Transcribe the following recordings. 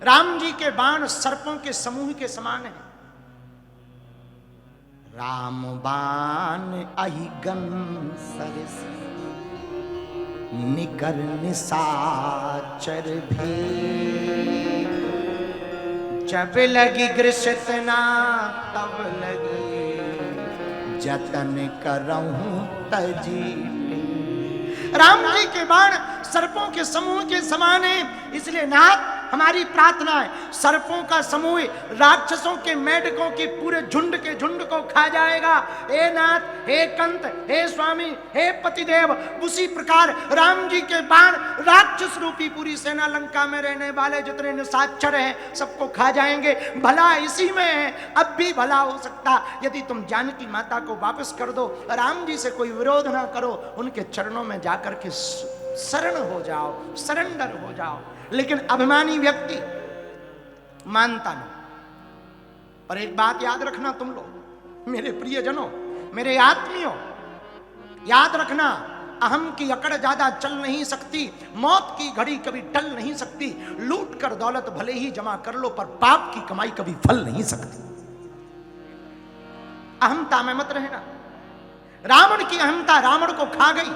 राम जी के बाण सर्पों के समूह के समान है। राम बाण अहिगन सरस निकर निसाचर भी, जब लगी ग्रसतना तब लगी जतन करऊं तजी। राम जी के बाण सर्पों के समूह के समान है, इसलिए नाथ हमारी प्रार्थना है सर्पों का समूह राक्षसों के मेढकों के पूरे झुंड के झुंड को खा जाएगा। हे नाथ, हे कंत, हे स्वामी, हे पतिदेव, उसी प्रकार राम जी के बाण राक्षस रूपी पूरी सेना लंका में रहने वाले जितने निशाचर हैं सबको खा जाएंगे। भला इसी में है, अब भी भला हो सकता यदि तुम जानकी माता को वापस कर दो, राम जी से कोई विरोध ना करो, उनके चरणों में जाकर के शरण हो जाओ, सरेंडर हो जाओ। लेकिन अभिमानी व्यक्ति मानता नहीं। पर एक बात याद रखना तुम लोग, मेरे प्रियजनों, मेरे आत्मियों, याद रखना अहम की अकड़ ज्यादा चल नहीं सकती, मौत की घड़ी कभी टल नहीं सकती। लूट कर दौलत भले ही जमा कर लो पर पाप की कमाई कभी फल नहीं सकती। अहमता में मत रहना। रावण की अहमता रावण को खा गई।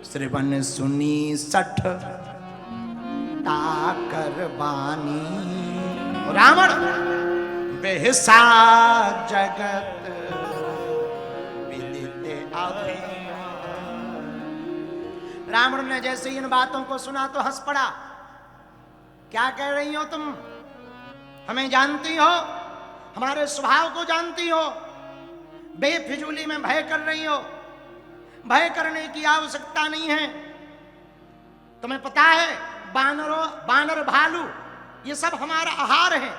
श्रवण सुनी सठ ताकर बानी, रावण बेहसा जगत विदित अभिमान। रावण ने जैसे इन बातों को सुना तो हंस पड़ा। क्या कह रही हो तुम? हमें जानती हो, हमारे स्वभाव को जानती हो, बेफिजूली में भय कर रही हो। भय करने की आवश्यकता नहीं है। तुम्हें पता है बानर भालू ये सब हमारा आहार है।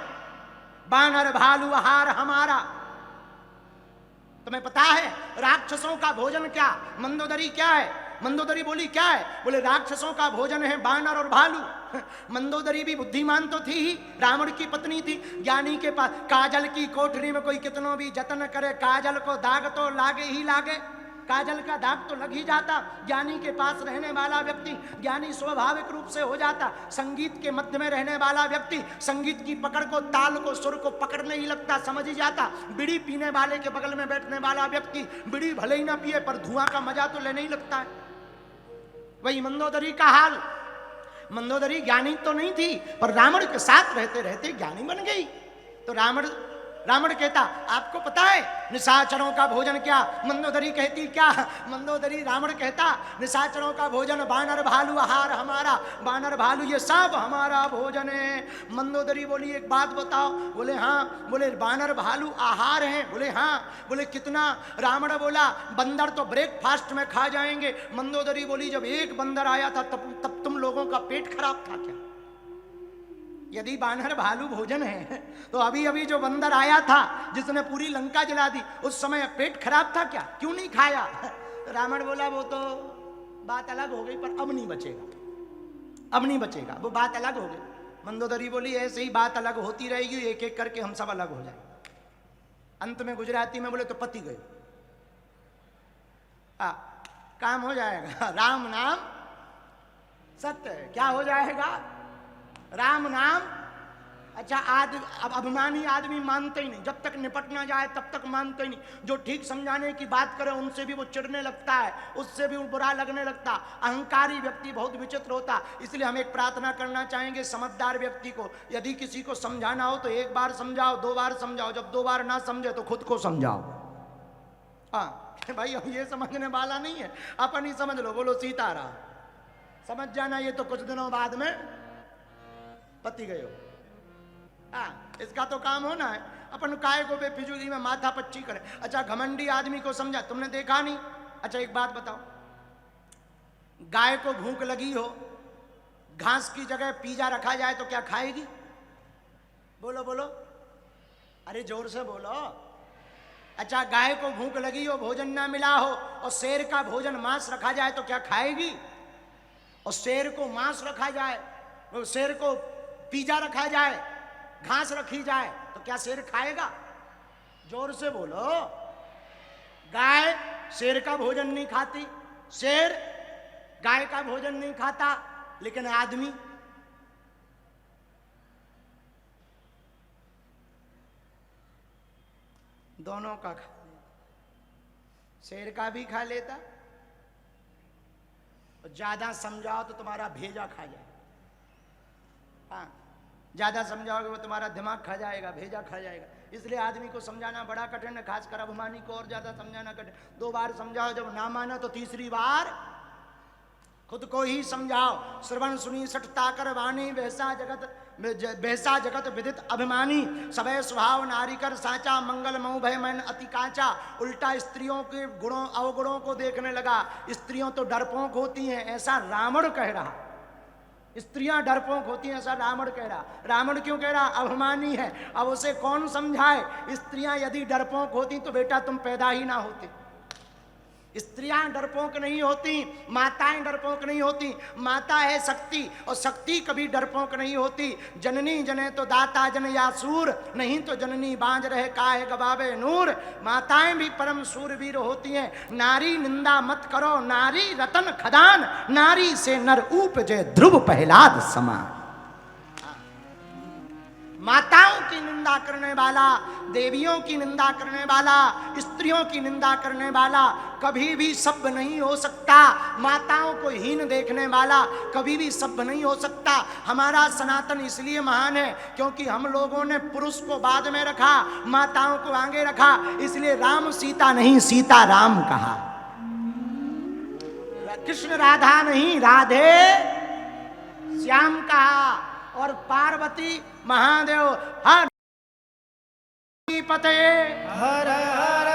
बानर भालू आहार हमारा। तुम्हें पता है राक्षसों का भोजन क्या? मंदोदरी क्या है? मंदोदरी बोली क्या है? बोले राक्षसों का भोजन है बानर और भालू। मंदोदरी भी बुद्धिमान तो थी ही, रावण की पत्नी थी। ज्ञानी के पास काजल की कोठरी में कोई कितनो भी जतन करे, काजल को दाग तो लागे ही लागे। काजल का दाग तो लग ही जाता। ज्ञानी के पास रहने वाला व्यक्ति ज्ञानी स्वाभाविक रूप से हो जाता। संगीत के मध्य में रहने वाला व्यक्ति संगीत की पकड़ को, ताल को, सुर को पकड़ने ही लगता, समझ ही जाता। बीड़ी पीने वाले के बगल में बैठने वाला व्यक्ति बीड़ी भले ही ना पिए पर धुआं का मजा तो लेने ही लगता है। वही मंदोदरी का हाल। मंदोदरी ज्ञानी तो नहीं थी पर रावण के साथ रहते रहते ज्ञानी बन गई। तो रावण कहता आपको पता है निशाचरों का भोजन क्या? मंदोदरी कहती क्या? मंदोदरी रावण कहता निशाचरों का भोजन बानर भालू आहार हमारा। बानर भालू ये सब हमारा भोजन है। मंदोदरी बोली एक बात बताओ। बोले हाँ। बोले बानर भालू आहार हैं? बोले हाँ। बोले कितना? रावण बोला बंदर तो ब्रेकफास्ट में खा जाएंगे। मंदोदरी बोली जब एक बंदर आया था तब तुम लोगों का पेट खराब था क्या? यदि बानर भालू भोजन है तो अभी अभी जो बंदर आया था जिसने पूरी लंका जला दी उस समय पेट खराब था क्या? क्यों नहीं खाया? रावण बोला वो तो बात अलग हो गई पर अब नहीं बचेगा, अब नहीं बचेगा, वो बात अलग हो गई। मंदोदरी बोली ऐसे ही बात अलग होती रहेगी, एक एक करके हम सब अलग हो जाए। अंत में गुजराती में बोले तो पति गए, काम हो जाएगा। राम नाम सत्य। क्या हो जाएगा? राम नाम। अच्छा अब अभिमानी आदमी मानते ही नहीं, जब तक निपट ना जाए तब तक मानते ही नहीं। जो ठीक समझाने की बात करे उनसे भी वो चिढ़ने लगता है, उससे भी बुरा लगने लगता। अहंकारी व्यक्ति बहुत विचित्र होता। इसलिए हम एक प्रार्थना करना चाहेंगे समझदार व्यक्ति को, यदि किसी को समझाना हो तो एक बार समझाओ, दो बार समझाओ, जब दो बार ना समझे तो खुद को समझाओ। हाँ भाई हम ये समझने वाला नहीं है, अपन ही समझ लो। बोलो सीताराम। समझ जाना ये तो कुछ दिनों बाद में पति गए हो। इसका तो काम होना है। अपन काय को बेफिजूली में माथा पच्ची करे। अच्छा घमंडी आदमी को समझा, तुमने देखा नहीं। अच्छा एक बात बताओ, गाय को भूख लगी हो, घास की जगह पिज्जा रखा जाए तो क्या खाएगी? बोलो बोलो, अरे जोर से बोलो। अच्छा गाय को भूख लगी हो, भोजन ना मिला हो और शेर का भोजन मांस रखा जाए तो क्या खाएगी? और शेर को मांस रखा जाए, शेर को पिज्जा रखा जाए, घास रखी जाए तो क्या शेर खाएगा? जोर से बोलो। गाय शेर का भोजन नहीं खाती, शेर गाय का भोजन नहीं खाता, लेकिन दोनों का खा लेता, शेर का भी खा लेता, और ज्यादा समझाओ तो तुम्हारा भेजा खा जाए। हाँ, ज्यादा समझाओगे वो तुम्हारा दिमाग खा जाएगा, भेजा खा जाएगा। इसलिए आदमी को समझाना बड़ा कठिन है, खासकर अभिमानी को और ज्यादा समझाना कठिन। 2 बार समझाओ, जब ना माना तो तीसरी बार खुद को ही समझाओ। श्रवण सुनी सठता कर वाणी, वैसा जगत विदित अभिमानी। सबे स्वभाव नारी कर साचा, मंगल मऊ भय मन अति काचा। उल्टा स्त्रियों के गुणों अवगुणों को देखने लगा। स्त्रियों तो डरपोक होती हैं, ऐसा रावण कह रहा। स्त्रियां डरपोक होती हैं, ऐसा रावण कह रहा। रावण क्यों कह रहा? अभिमानी है। अब उसे कौन समझाए? स्त्रियां यदि डरपोक होती तो बेटा तुम पैदा ही ना होते। स्त्रियां डरपोक नहीं होती, माताएं डरपोक नहीं होती। माता है शक्ति, और शक्ति कभी डरपोक नहीं होती। जननी जने तो दाता जन या सूर, नहीं तो जननी बांझ रहे काहे गवावे नूर। माताएं भी परम सूरवीर होती हैं। नारी निंदा मत करो, नारी रतन खदान। नारी से नर उपजे ध्रुव प्रहलाद समान। माताओं की निंदा करने वाला, देवियों की निंदा करने वाला, स्त्रियों की निंदा करने वाला कभी भी सभ्य नहीं हो सकता। माताओं को हीन देखने वाला कभी भी सभ्य नहीं हो सकता। हमारा सनातन इसलिए महान है क्योंकि हम लोगों ने पुरुष को बाद में रखा, माताओं को आगे रखा। इसलिए राम सीता नहीं, सीता राम कहा। कृष्ण राधा नहीं, राधे श्याम कहा। और पार्वती महादेव हर पते हर हर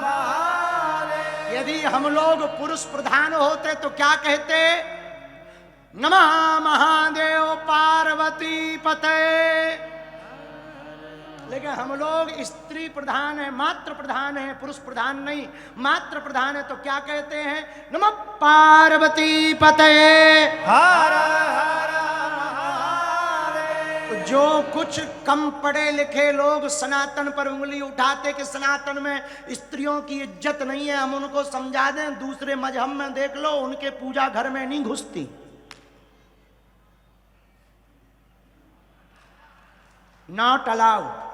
महादेव। यदि हम लोग पुरुष प्रधान होते तो क्या कहते? नमः महादेव पार्वती पते। लेकिन हम लोग स्त्री प्रधान है, मात्र प्रधान है, पुरुष प्रधान नहीं। मात्र प्रधान है तो क्या कहते हैं? नमः पार्वती पते हर हर। जो कुछ कम पढ़े लिखे लोग सनातन पर उंगली उठाते कि सनातन में स्त्रियों की इज्जत नहीं है, हम उनको समझा दें। दूसरे मजहब में देख लो, उनके पूजा घर में नहीं घुसती। Not allowed.